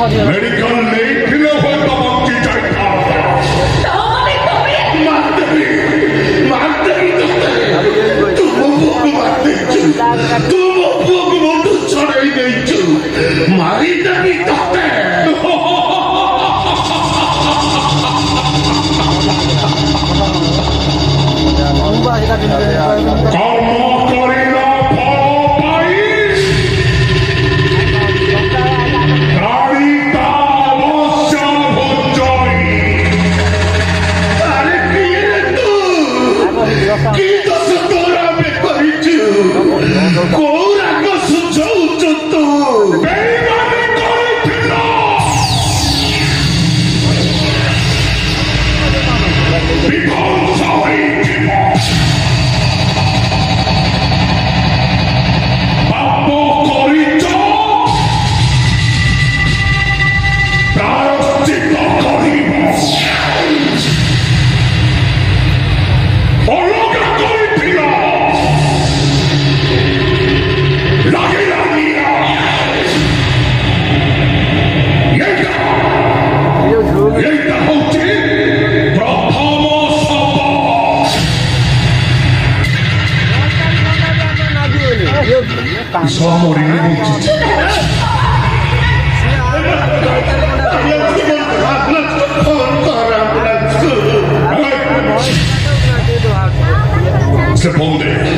Medical leave ছিল হয়তো মন্ত্রী চাইতা মারতে তুমো ভোগ বন্ধু ছড়াই দেইছো মারি দেবি তোকে কর্ম করিল ফল পাই কারিতা অবশ্য ভঞ্জয় আরে কি রে তুই কি দোষ তোর আমি করিছু কোন রাগ সুঝাউছ তুই বেইমানি করিছিল বিধ্বংস হইছিল পাপ করিছ প্রায়শ্চিত্ত করিব অলগা করিছিল লাগি লাগিয়া এইটা হচ্ছে প্রথম শপথ সমরিলে বলছি Se ponde